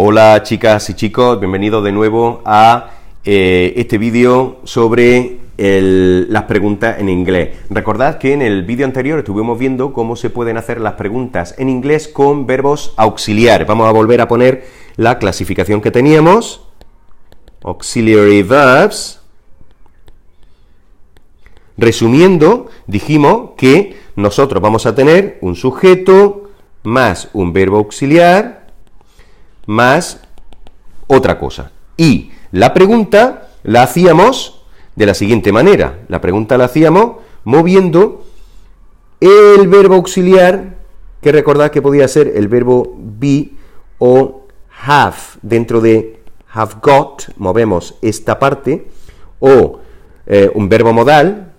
Hola chicas y chicos, bienvenidos de nuevo a este vídeo sobre las preguntas en inglés. Recordad que en el vídeo anterior estuvimos viendo cómo se pueden hacer las preguntas en inglés con verbos auxiliares. Vamos a volver a poner la clasificación que teníamos. Auxiliary verbs. Resumiendo, dijimos que nosotros vamos a tener un sujeto más un verbo auxiliar más otra cosa. Y la pregunta la hacíamos de la siguiente manera. La pregunta la hacíamos moviendo el verbo auxiliar, que recordad que podía ser el verbo be o have. Dentro de have got, movemos esta parte, o un verbo modal,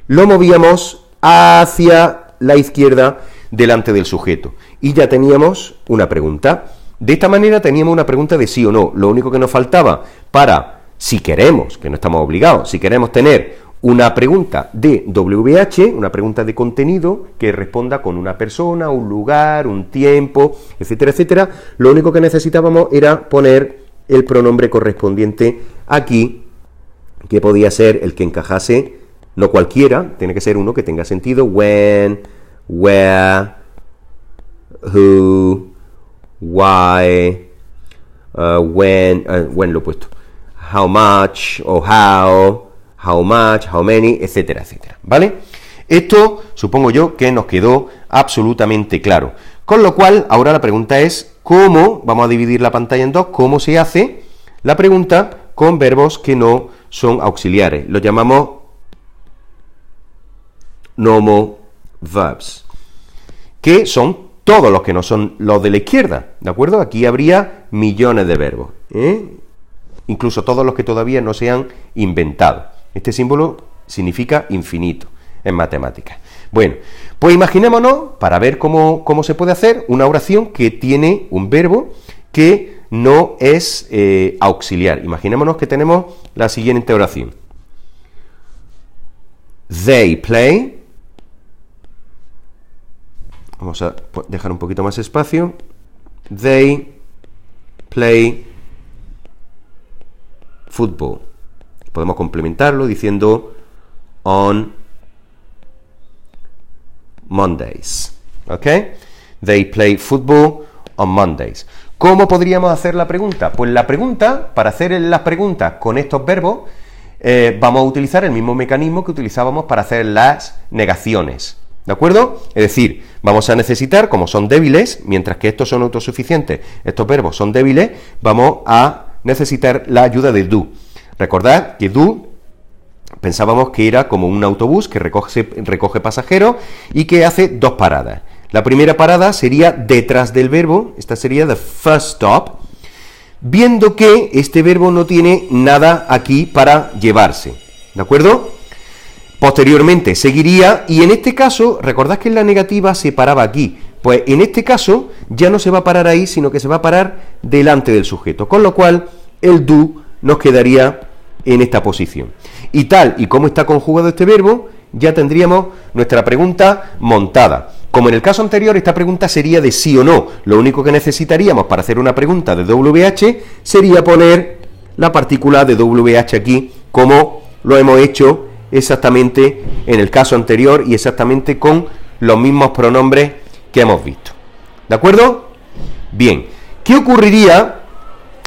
lo movíamos hacia la izquierda delante del sujeto. Y ya teníamos una pregunta. De esta manera teníamos una pregunta de sí o no. Lo único que nos faltaba para, si queremos, que no estamos obligados, si queremos tener una pregunta de WH, una pregunta de contenido que responda con una persona, un lugar, un tiempo, etcétera, etcétera, lo único que necesitábamos era poner el pronombre correspondiente aquí, que podía ser el que encajase, no cualquiera, tiene que ser uno que tenga sentido: when, where, who, why, when lo he puesto, how much o how much, how many, etcétera, etcétera, ¿vale? Esto supongo yo que nos quedó absolutamente claro. Con lo cual, ahora la pregunta es cómo, vamos a dividir la pantalla en dos, cómo se hace la pregunta con verbos que no son auxiliares. Lo llamamos normal verbs, que son todos los que no son los de la izquierda, ¿de acuerdo? Aquí habría millones de verbos, incluso todos los que todavía no se han inventado. Este símbolo significa infinito en matemáticas. Bueno, pues imaginémonos, para ver cómo se puede hacer, una oración que tiene un verbo que no es auxiliar. Imaginémonos que tenemos la siguiente oración: They play. Vamos a dejar un poquito más espacio. They play football. Podemos complementarlo diciendo on Mondays. ¿Ok? They play football on Mondays. ¿Cómo podríamos hacer la pregunta? Pues la pregunta, para hacer las preguntas con estos verbos, vamos a utilizar el mismo mecanismo que utilizábamos para hacer las negaciones. ¿De acuerdo? Es decir, vamos a necesitar, como son débiles, mientras que estos son autosuficientes, estos verbos son débiles, vamos a necesitar la ayuda de do. Recordad que do pensábamos que era como un autobús que recoge pasajeros y que hace dos paradas. La primera parada sería detrás del verbo, esta sería the first stop, viendo que este verbo no tiene nada aquí para llevarse. ¿De acuerdo? Posteriormente seguiría, y en este caso, recordad que en la negativa se paraba aquí, pues en este caso ya no se va a parar ahí, sino que se va a parar delante del sujeto, con lo cual el do nos quedaría en esta posición. Y tal y como está conjugado este verbo, ya tendríamos nuestra pregunta montada. Como en el caso anterior, esta pregunta sería de sí o no. Lo único que necesitaríamos para hacer una pregunta de WH sería poner la partícula de WH aquí, como lo hemos hecho exactamente en el caso anterior y exactamente con los mismos pronombres que hemos visto. ¿De acuerdo? Bien, ¿qué ocurriría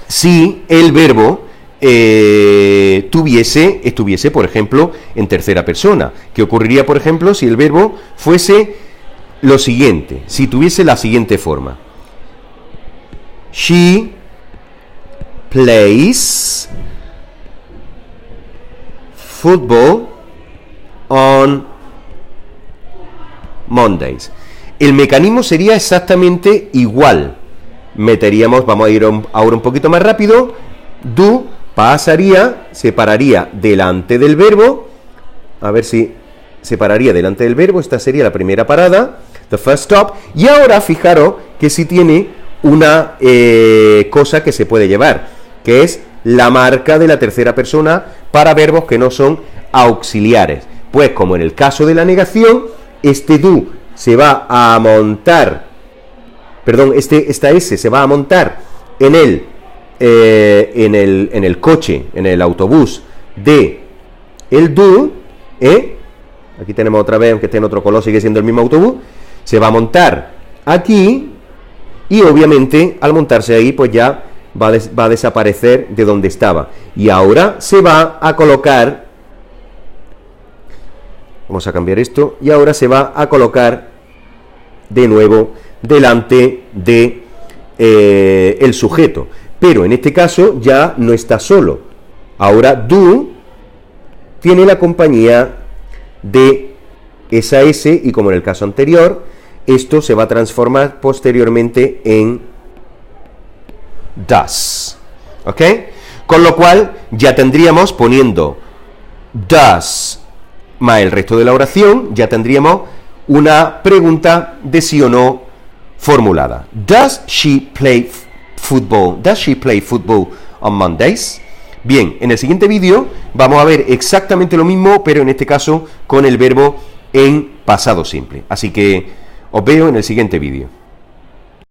si el verbo estuviese, por ejemplo, en tercera persona? ¿Qué ocurriría, por ejemplo, si el verbo fuese lo siguiente, si tuviese la siguiente forma? She plays football on Mondays. El mecanismo sería exactamente igual. Meteríamos, vamos a ir ahora un poquito más rápido, do se pararía delante del verbo, a ver si se pararía delante del verbo, esta sería la primera parada, the first stop, y ahora fijaros que sí tiene una cosa que se puede llevar, que es la marca de la tercera persona para verbos que no son auxiliares. Pues como en el caso de la negación, este do se va a montar perdón, esta S se va a montar en el coche, en el autobús de el do, aquí tenemos otra vez, aunque esté en otro color, sigue siendo el mismo autobús, se va a montar aquí, y obviamente al montarse ahí, pues ya va a desaparecer de donde estaba, y ahora se va a colocar, vamos a cambiar esto, y ahora se va a colocar de nuevo delante de el sujeto, pero en este caso ya no está solo, ahora do tiene la compañía de esa S, y como en el caso anterior, esto se va a transformar posteriormente en does, ¿ok? Con lo cual ya tendríamos, poniendo does más el resto de la oración, ya tendríamos una pregunta de sí o no formulada. Does she play football? Does she play football on Mondays? Bien, en el siguiente vídeo vamos a ver exactamente lo mismo, pero en este caso con el verbo en pasado simple. Así que os veo en el siguiente vídeo.